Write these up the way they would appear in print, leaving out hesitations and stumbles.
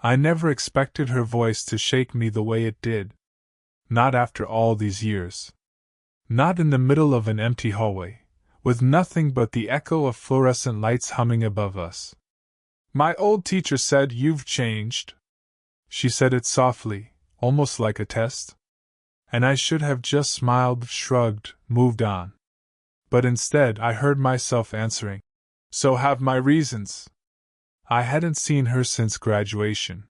I never expected her voice to shake me the way it did. Not after all these years. Not in the middle of an empty hallway, with nothing but the echo of fluorescent lights humming above us. "My old teacher said you've changed." She said it softly, almost like a test. And I should have just smiled, shrugged, moved on. But instead I heard myself answering, "So have my reasons." I hadn't seen her since graduation.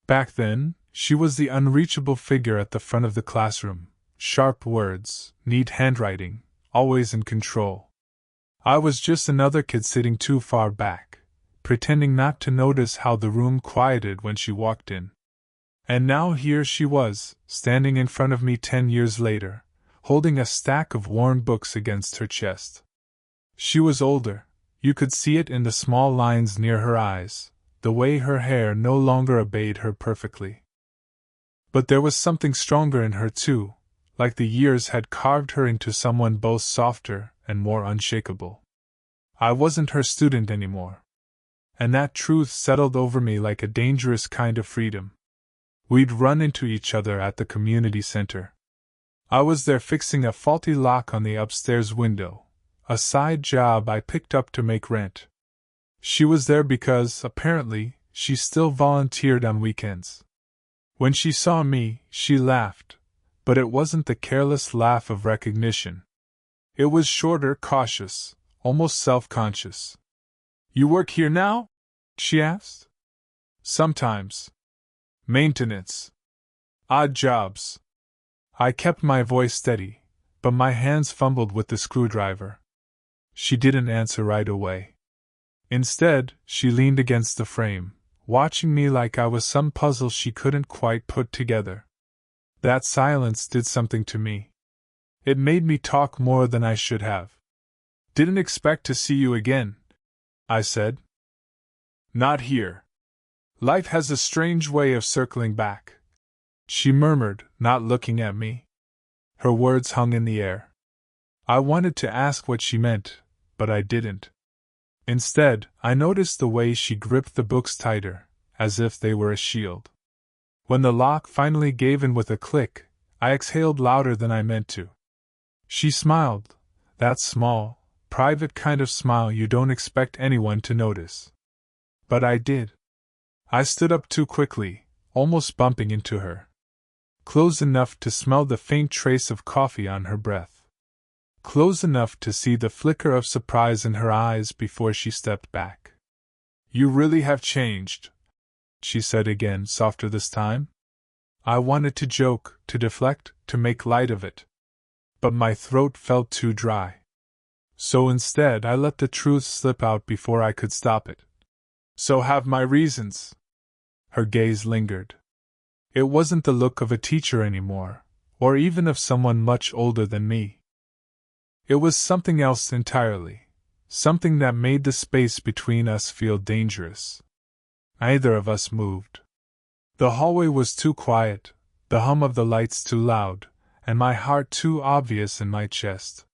Back then, she was the unreachable figure at the front of the classroom, sharp words, neat handwriting, always in control. I was just another kid sitting too far back, pretending not to notice how the room quieted when she walked in. And now here she was, standing in front of me 10 years later, holding a stack of worn books against her chest. She was older, you could see it in the small lines near her eyes, the way her hair no longer obeyed her perfectly. But there was something stronger in her too, like the years had carved her into someone both softer and more unshakable. I wasn't her student anymore. And that truth settled over me like a dangerous kind of freedom. We'd run into each other at the community center. I was there fixing a faulty lock on the upstairs window, a side job I picked up to make rent. She was there because, apparently, she still volunteered on weekends. When she saw me, she laughed, but it wasn't the careless laugh of recognition. It was shorter, cautious, almost self-conscious. "You work here now?" she asked. "Sometimes. Maintenance. Odd jobs." I kept my voice steady, but my hands fumbled with the screwdriver. She didn't answer right away. Instead, she leaned against the frame, watching me like I was some puzzle she couldn't quite put together. That silence did something to me. It made me talk more than I should have. "Didn't expect to see you again," I said. "Not here. Life has a strange way of circling back," she murmured, not looking at me. Her words hung in the air. I wanted to ask what she meant, but I didn't. Instead, I noticed the way she gripped the books tighter, as if they were a shield. When the lock finally gave in with a click, I exhaled louder than I meant to. She smiled, that small, private kind of smile you don't expect anyone to notice. But I did. I stood up too quickly, almost bumping into her. Close enough to smell the faint trace of coffee on her breath. Close enough to see the flicker of surprise in her eyes before she stepped back. "You really have changed," she said again, softer this time. I wanted to joke, to deflect, to make light of it. But my throat felt too dry. So instead I let the truth slip out before I could stop it. "So have my reasons." Her gaze lingered. It wasn't the look of a teacher anymore, or even of someone much older than me. It was something else entirely, something that made the space between us feel dangerous. Neither of us moved. The hallway was too quiet, the hum of the lights too loud, and my heart too obvious in my chest.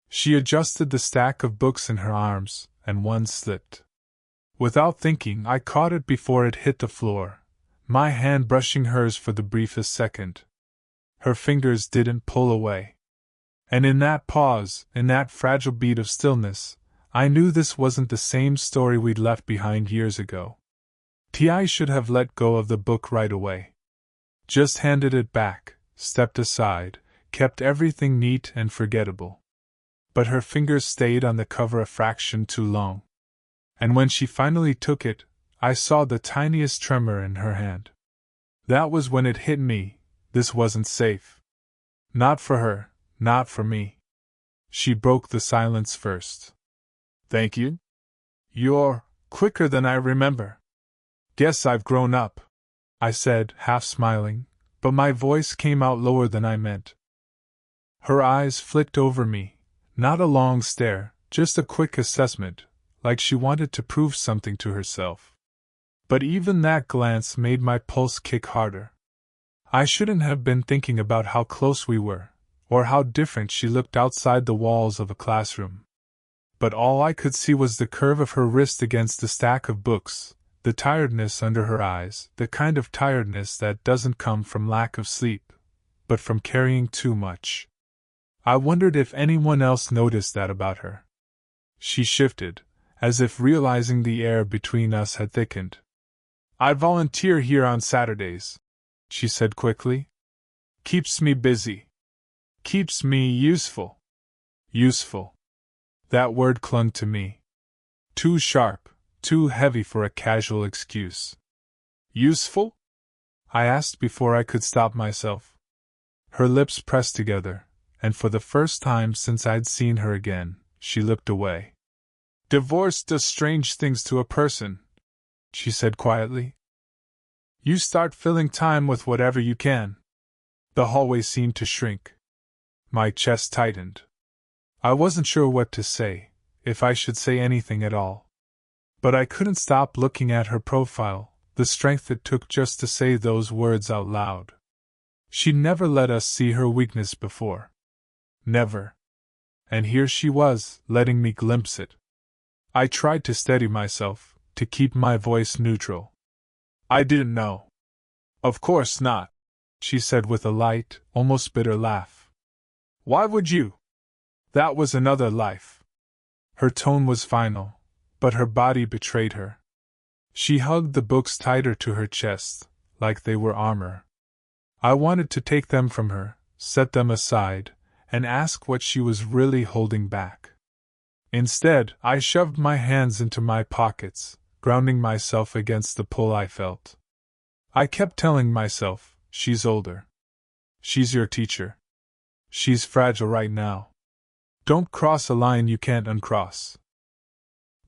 She adjusted the stack of books in her arms, and one slipped. Without thinking, I caught it before it hit the floor, my hand brushing hers for the briefest second. Her fingers didn't pull away. And in that pause, in that fragile beat of stillness, I knew this wasn't the same story we'd left behind years ago. I should have let go of the book right away. Just handed it back, stepped aside, kept everything neat and forgettable. But her fingers stayed on the cover a fraction too long. And when she finally took it, I saw the tiniest tremor in her hand. That was when it hit me, this wasn't safe. Not for her, not for me. She broke the silence first. "Thank you? You're quicker than I remember." "Guess I've grown up," I said, half smiling, but my voice came out lower than I meant. Her eyes flicked over me, not a long stare, just a quick assessment, like she wanted to prove something to herself. But even that glance made my pulse kick harder. I shouldn't have been thinking about how close we were, or how different she looked outside the walls of a classroom. But all I could see was the curve of her wrist against the stack of books, the tiredness under her eyes, the kind of tiredness that doesn't come from lack of sleep, but from carrying too much. I wondered if anyone else noticed that about her. She shifted, as if realizing the air between us had thickened. "I volunteer here on Saturdays," she said quickly. "Keeps me busy. Keeps me useful." Useful. That word clung to me. Too sharp, too heavy for a casual excuse. "Useful?" I asked before I could stop myself. Her lips pressed together, and for the first time since I'd seen her again, she looked away. "Divorce does strange things to a person," she said quietly. "You start filling time with whatever you can." The hallway seemed to shrink. My chest tightened. I wasn't sure what to say, if I should say anything at all. But I couldn't stop looking at her profile, the strength it took just to say those words out loud. She'd never let us see her weakness before. Never. And here she was, letting me glimpse it. I tried to steady myself, to keep my voice neutral. "I didn't know." "Of course not," she said with a light, almost bitter laugh. "Why would you? That was another life." Her tone was final, but her body betrayed her. She hugged the books tighter to her chest, like they were armor. I wanted to take them from her, set them aside, and ask what she was really holding back. Instead, I shoved my hands into my pockets, grounding myself against the pull I felt. I kept telling myself, "She's older. She's your teacher. She's fragile right now. Don't cross a line you can't uncross."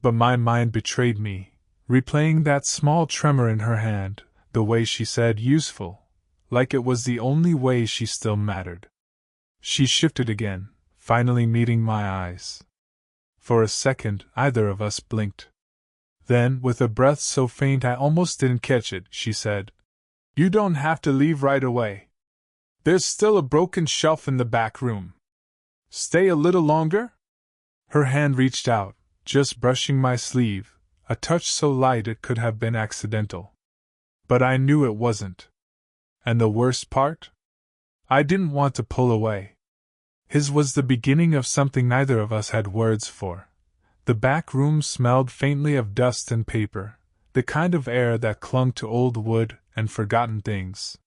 But my mind betrayed me, replaying that small tremor in her hand, the way she said "useful," like it was the only way she still mattered. She shifted again, finally meeting my eyes. For a second, either of us blinked. Then, with a breath so faint I almost didn't catch it, she said, "You don't have to leave right away. There's still a broken shelf in the back room. Stay a little longer?" Her hand reached out, just brushing my sleeve, a touch so light it could have been accidental. But I knew it wasn't. And the worst part? I didn't want to pull away. His was the beginning of something neither of us had words for. The back room smelled faintly of dust and paper, the kind of air that clung to old wood and forgotten things.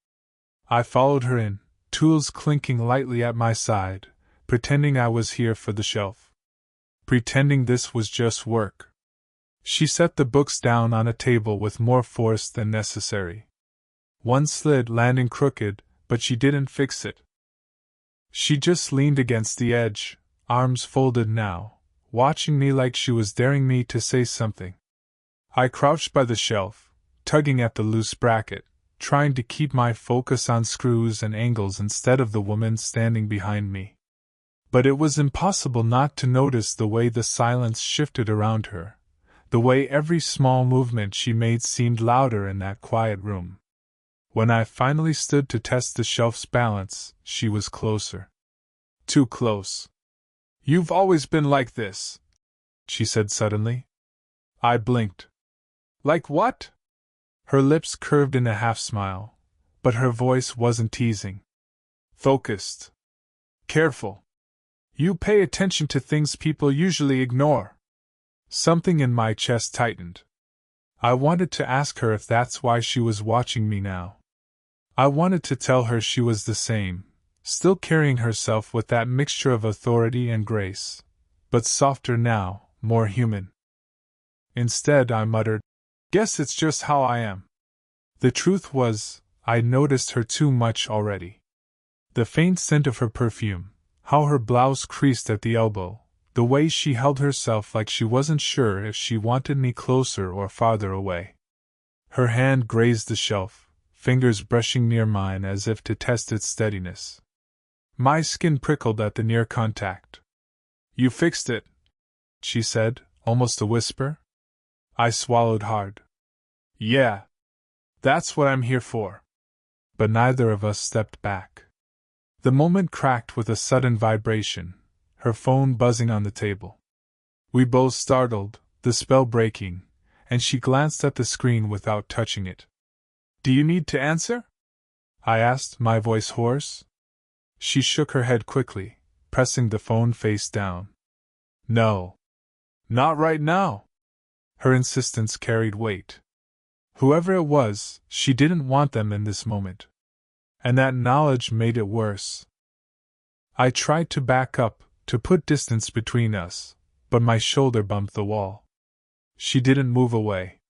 I followed her in, tools clinking lightly at my side, pretending I was here for the shelf. Pretending this was just work. She set the books down on a table with more force than necessary. One slid, landing crooked, but she didn't fix it. She just leaned against the edge, arms folded now, watching me like she was daring me to say something. I crouched by the shelf, tugging at the loose bracket, trying to keep my focus on screws and angles instead of the woman standing behind me. But it was impossible not to notice the way the silence shifted around her, the way every small movement she made seemed louder in that quiet room. When I finally stood to test the shelf's balance, she was closer. Too close. "You've always been like this," she said suddenly. I blinked. "Like what?" Her lips curved in a half-smile, but her voice wasn't teasing. "Focused. Careful. You pay attention to things people usually ignore." Something in my chest tightened. I wanted to ask her if that's why she was watching me now. I wanted to tell her she was the same, still carrying herself with that mixture of authority and grace, but softer now, more human. Instead, I muttered, "Guess it's just how I am." The truth was, I'd noticed her too much already. The faint scent of her perfume, how her blouse creased at the elbow, the way she held herself like she wasn't sure if she wanted me closer or farther away. Her hand grazed the shelf, fingers brushing near mine as if to test its steadiness. My skin prickled at the near contact. "You fixed it," she said, almost a whisper. I swallowed hard. "Yeah. That's what I'm here for." But neither of us stepped back. The moment cracked with a sudden vibration, her phone buzzing on the table. We both startled, the spell breaking, and she glanced at the screen without touching it. "Do you need to answer?" I asked, my voice hoarse. She shook her head quickly, pressing the phone face down. "No. Not right now." Her insistence carried weight. Whoever it was, she didn't want them in this moment. And that knowledge made it worse. I tried to back up, to put distance between us, but my shoulder bumped the wall. She didn't move away.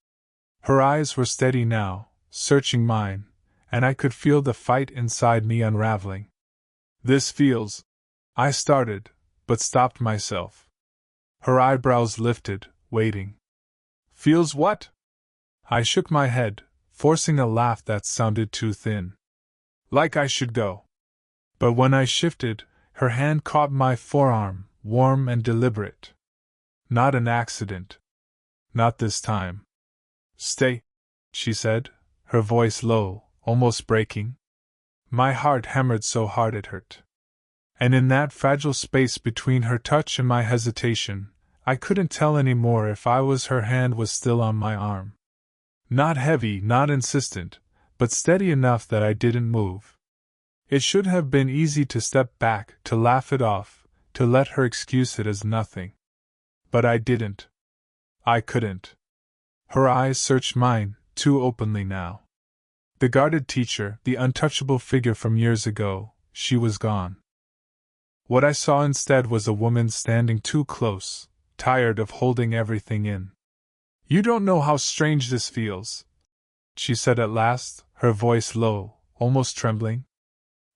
Her eyes were steady now, searching mine, and I could feel the fight inside me unraveling. "This feels—" I started, but stopped myself. Her eyebrows lifted, waiting. "Feels what?" I shook my head, forcing a laugh that sounded too thin. "Like I should go." But when I shifted, her hand caught my forearm, warm and deliberate. "Not an accident. Not this time." "Stay," she said, her voice low, almost breaking. My heart hammered so hard it hurt. And in that fragile space between her touch and my hesitation, I couldn't tell any more if her hand was still on my arm. Not heavy, not insistent, but steady enough that I didn't move. It should have been easy to step back, to laugh it off, to let her excuse it as nothing. But I didn't. I couldn't. Her eyes searched mine, too openly now. The guarded teacher, the untouchable figure from years ago, she was gone. What I saw instead was a woman standing too close, tired of holding everything in. "You don't know how strange this feels," she said at last, her voice low, almost trembling.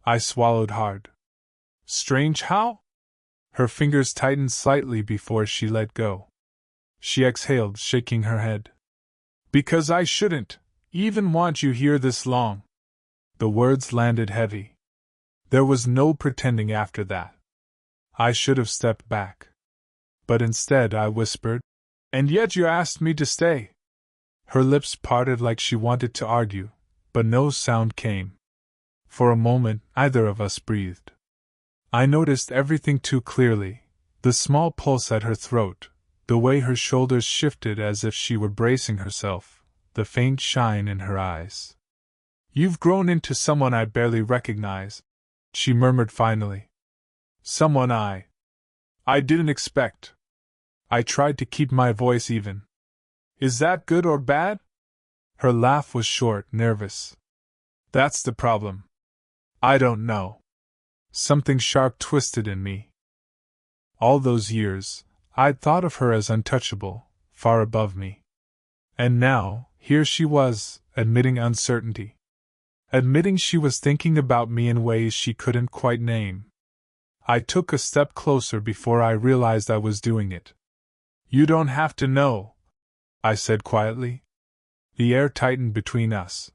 I swallowed hard. "Strange how?" Her fingers tightened slightly before she let go. She exhaled, shaking her head. "Because I shouldn't even want you here this long." The words landed heavy. There was no pretending after that. I should have stepped back. But instead I whispered, "And yet you asked me to stay." Her lips parted like she wanted to argue, but no sound came. For a moment, neither of us breathed. I noticed everything too clearly, the small pulse at her throat, the way her shoulders shifted as if she were bracing herself, the faint shine in her eyes. "You've grown into someone I barely recognize," she murmured finally. "Someone I didn't expect." I tried to keep my voice even. "Is that good or bad?" Her laugh was short, nervous. "That's the problem. I don't know." Something sharp twisted in me. All those years, I'd thought of her as untouchable, far above me. And now, here she was, admitting uncertainty. Admitting she was thinking about me in ways she couldn't quite name. I took a step closer before I realized I was doing it. "You don't have to know," I said quietly. The air tightened between us.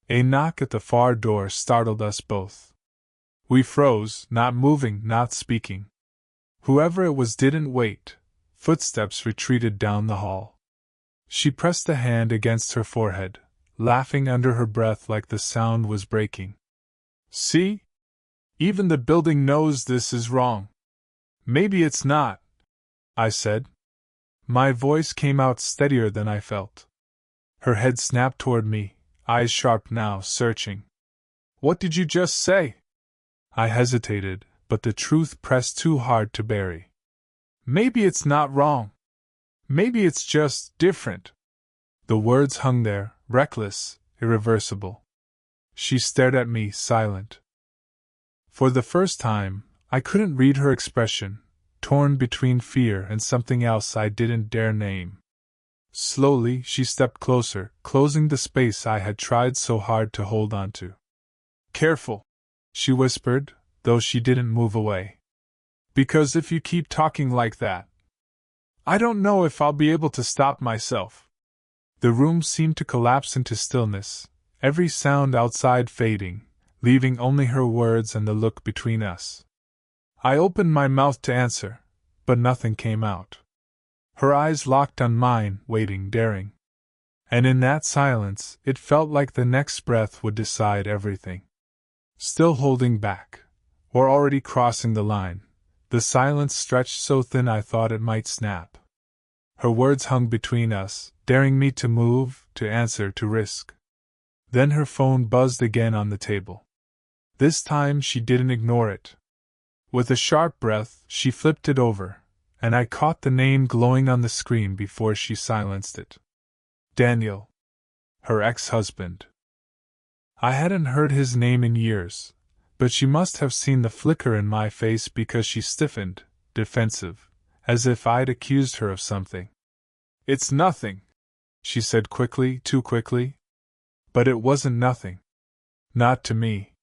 A knock at the far door startled us both. We froze, not moving, not speaking. Whoever it was didn't wait. Footsteps retreated down the hall. She pressed a hand against her forehead, laughing under her breath like the sound was breaking. "See? Even the building knows this is wrong." "Maybe it's not," I said. My voice came out steadier than I felt. Her head snapped toward me, eyes sharp now, searching. "What did you just say?" I hesitated, but the truth pressed too hard to bury. "Maybe it's not wrong. Maybe it's just different." The words hung there, reckless, irreversible. She stared at me, silent. For the first time, I couldn't read her expression, torn between fear and something else I didn't dare name. Slowly, she stepped closer, closing the space I had tried so hard to hold on to. "Careful," she whispered, though she didn't move away. "Because if you keep talking like that, I don't know if I'll be able to stop myself." The room seemed to collapse into stillness, every sound outside fading, leaving only her words and the look between us. I opened my mouth to answer, but nothing came out. Her eyes locked on mine, waiting, daring. And in that silence, it felt like the next breath would decide everything. Still holding back, or already crossing the line, the silence stretched so thin I thought it might snap. Her words hung between us, daring me to move, to answer, to risk. Then her phone buzzed again on the table. This time she didn't ignore it. With a sharp breath, she flipped it over, and I caught the name glowing on the screen before she silenced it. Daniel. Her ex-husband. I hadn't heard his name in years, but she must have seen the flicker in my face because she stiffened, defensive, as if I'd accused her of something. "It's nothing," she said quickly, too quickly. But it wasn't nothing. Not to me.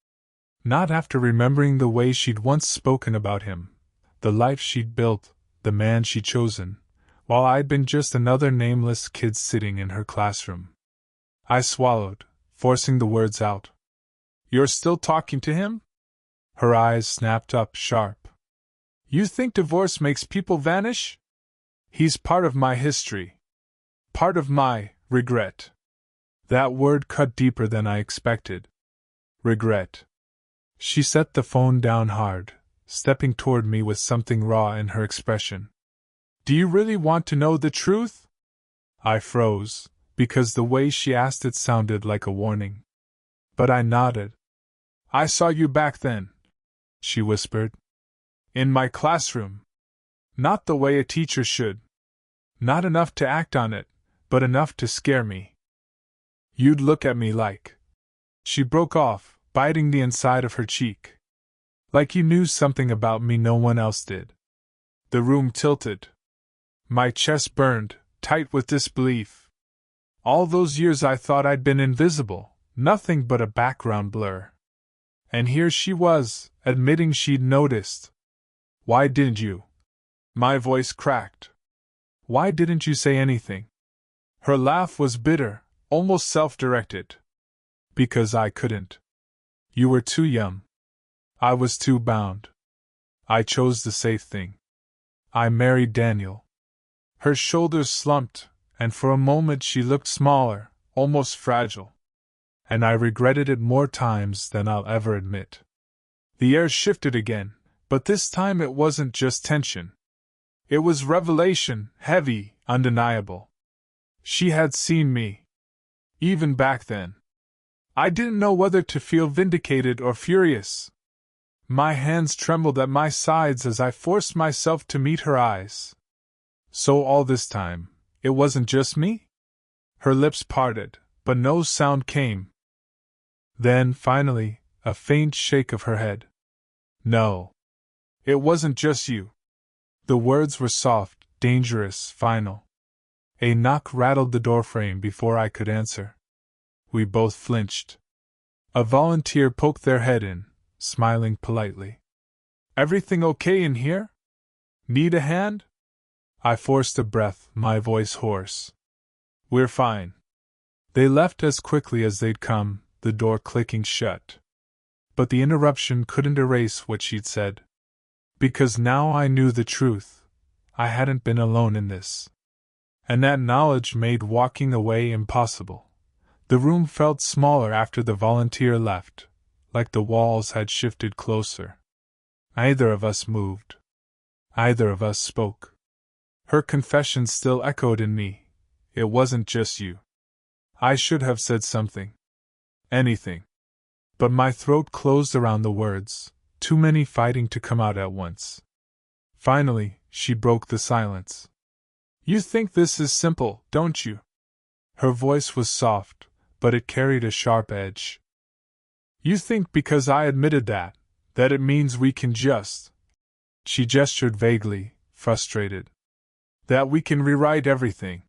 Not after remembering the way she'd once spoken about him, the life she'd built, the man she'd chosen, while I'd been just another nameless kid sitting in her classroom. I swallowed, forcing the words out. "You're still talking to him?" Her eyes snapped up sharp. "You think divorce makes people vanish? He's part of my history. Part of my regret." That word cut deeper than I expected. Regret. She set the phone down hard, stepping toward me with something raw in her expression. "Do you really want to know the truth?" I froze, because the way she asked it sounded like a warning. But I nodded. "I saw you back then," she whispered. "In my classroom. Not the way a teacher should. Not enough to act on it, but enough to scare me. You'd look at me like..." She broke off, biting the inside of her cheek. "Like you knew something about me no one else did." The room tilted. My chest burned, tight with disbelief. All those years I thought I'd been invisible, nothing but a background blur. And here she was, admitting she'd noticed. "Why didn't you?" My voice cracked. "Why didn't you say anything?" Her laugh was bitter, almost self-directed. "Because I couldn't. You were too young. I was too bound. I chose the safe thing. I married Daniel." Her shoulders slumped, and for a moment she looked smaller, almost fragile. And I regretted it more times than I'll ever admit. The air shifted again, but this time it wasn't just tension. It was revelation, heavy, undeniable. She had seen me. Even back then. I didn't know whether to feel vindicated or furious. My hands trembled at my sides as I forced myself to meet her eyes. So all this time, it wasn't just me? Her lips parted, but no sound came. Then, finally, a faint shake of her head. "No. It wasn't just you." The words were soft, dangerous, final. A knock rattled the doorframe before I could answer. We both flinched. A volunteer poked their head in, smiling politely. "Everything okay in here? Need a hand?" I forced a breath, my voice hoarse. "We're fine." They left as quickly as they'd come, the door clicking shut. But the interruption couldn't erase what she'd said. Because now I knew the truth. I hadn't been alone in this. And that knowledge made walking away impossible. The room felt smaller after the volunteer left, like the walls had shifted closer. Neither of us moved. Neither of us spoke. Her confession still echoed in me. "It wasn't just you." I should have said something. Anything. But my throat closed around the words, too many fighting to come out at once. Finally, she broke the silence. "You think this is simple, don't you?" Her voice was soft, but it carried a sharp edge. "You think because I admitted that it means we can just..." She gestured vaguely, frustrated. "That we can rewrite everything."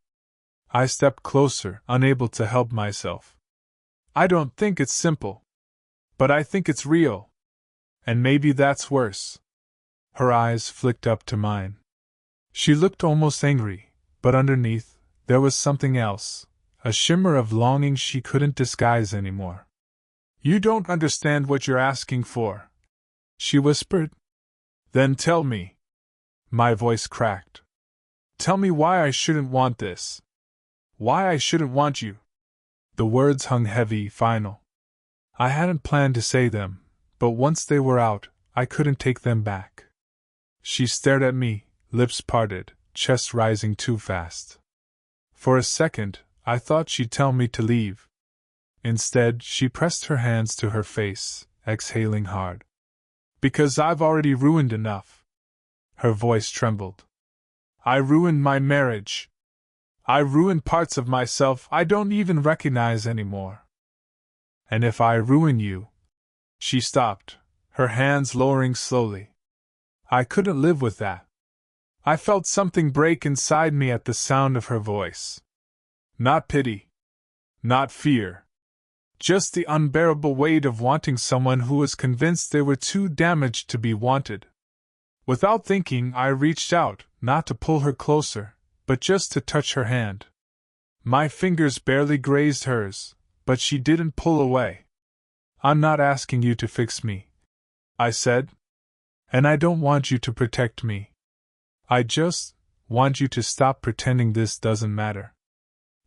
I stepped closer, unable to help myself. "I don't think it's simple. But I think it's real. And maybe that's worse." Her eyes flicked up to mine. She looked almost angry, but underneath, there was something else, a shimmer of longing she couldn't disguise anymore. "You don't understand what you're asking for," she whispered. "Then tell me." My voice cracked. "Tell me why I shouldn't want this. Why I shouldn't want you." The words hung heavy, final. I hadn't planned to say them, but once they were out, I couldn't take them back. She stared at me, lips parted, chest rising too fast. For a second, I thought she'd tell me to leave. Instead, she pressed her hands to her face, exhaling hard. Because I've already ruined enough. Her voice trembled. I ruined my marriage. I ruined parts of myself I don't even recognize anymore. And if I ruin you... She stopped, her hands lowering slowly. I couldn't live with that. I felt something break inside me at the sound of her voice. Not pity. Not fear. Just the unbearable weight of wanting someone who was convinced they were too damaged to be wanted. Without thinking, I reached out, not to pull her closer, but just to touch her hand. My fingers barely grazed hers, but she didn't pull away. I'm not asking you to fix me, I said. And I don't want you to protect me. I just want you to stop pretending this doesn't matter.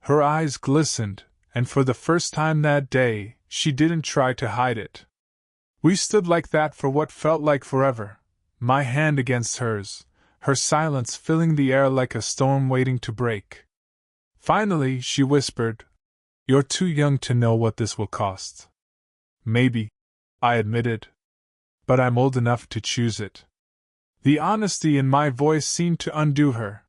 Her eyes glistened, and for the first time that day, she didn't try to hide it. We stood like that for what felt like forever, my hand against hers, her silence filling the air like a storm waiting to break. Finally, she whispered, "You're too young to know what this will cost." Maybe, I admitted. But I'm old enough to choose it. The honesty in my voice seemed to undo her.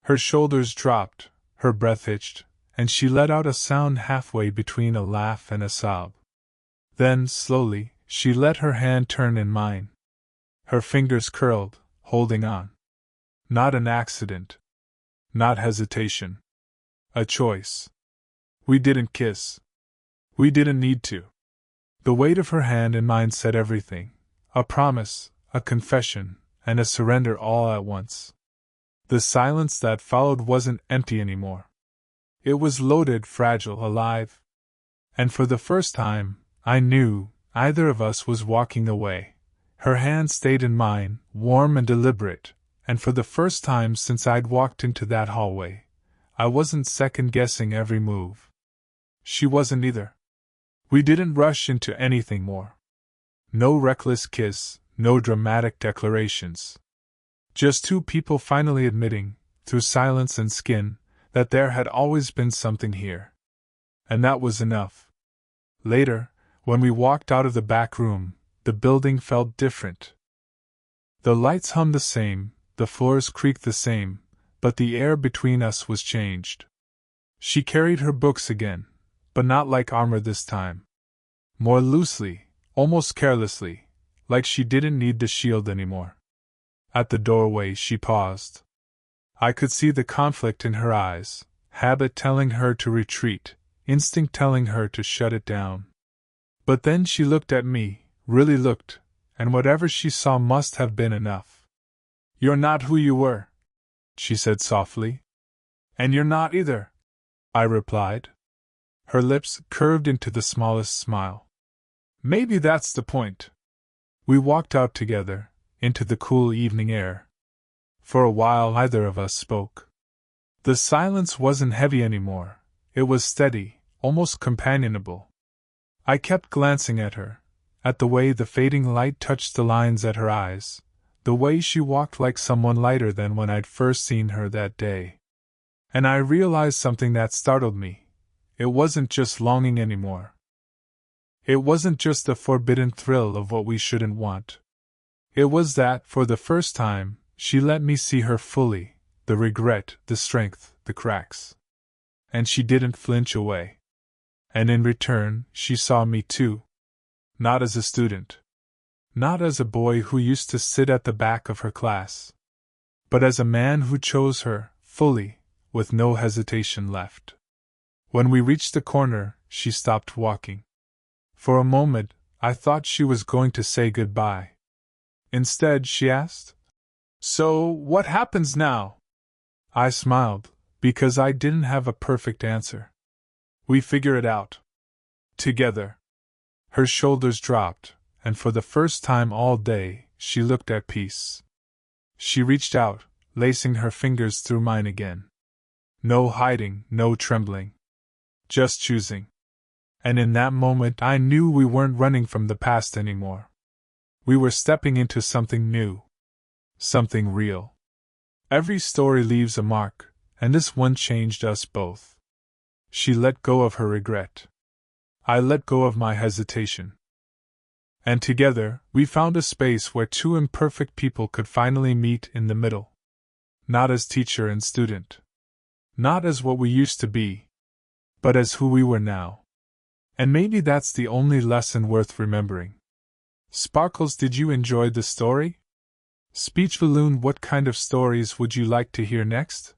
Her shoulders dropped, her breath hitched, and she let out a sound halfway between a laugh and a sob. Then, slowly, she let her hand turn in mine. Her fingers curled, holding on. Not an accident. Not hesitation. A choice. We didn't kiss. We didn't need to. The weight of her hand in mine said everything. A promise, a confession, and a surrender all at once. The silence that followed wasn't empty anymore. It was loaded, fragile, alive. And for the first time, I knew either of us was walking away. Her hand stayed in mine, warm and deliberate, and for the first time since I'd walked into that hallway, I wasn't second-guessing every move. She wasn't either. We didn't rush into anything more. No reckless kiss, no dramatic declarations. Just two people finally admitting, through silence and skin, that there had always been something here. And that was enough. Later, when we walked out of the back room, the building felt different. The lights hummed the same, the floors creaked the same, but the air between us was changed. She carried her books again, but not like armor this time. More loosely, almost carelessly, like she didn't need the shield anymore. At the doorway she paused. I could see the conflict in her eyes, habit telling her to retreat, instinct telling her to shut it down. But then she looked at me, really looked, and whatever she saw must have been enough. "You're not who you were," she said softly. "And you're not either," I replied. Her lips curved into the smallest smile. "Maybe that's the point." We walked out together, into the cool evening air. For a while neither of us spoke. The silence wasn't heavy anymore, it was steady, almost companionable. I kept glancing at her, at the way the fading light touched the lines at her eyes, the way she walked like someone lighter than when I'd first seen her that day. And I realized something that startled me. It wasn't just longing anymore. It wasn't just the forbidden thrill of what we shouldn't want. It was that, for the first time, she let me see her fully, the regret, the strength, the cracks. And she didn't flinch away. And in return, she saw me too. Not as a student. Not as a boy who used to sit at the back of her class. But as a man who chose her, fully, with no hesitation left. When we reached the corner, she stopped walking. For a moment, I thought she was going to say goodbye. Instead, she asked, "So, what happens now?" I smiled, because I didn't have a perfect answer. "We figure it out. Together." Her shoulders dropped, and for the first time all day, she looked at peace. She reached out, lacing her fingers through mine again. No hiding, no trembling. Just choosing. And in that moment I knew we weren't running from the past anymore. We were stepping into something new. Something real. Every story leaves a mark, and this one changed us both. She let go of her regret. I let go of my hesitation. And together, we found a space where two imperfect people could finally meet in the middle. Not as teacher and student. Not as what we used to be. But as who we were now. And maybe that's the only lesson worth remembering. Sparkles, did you enjoy the story? Speech Balloon, what kind of stories would you like to hear next?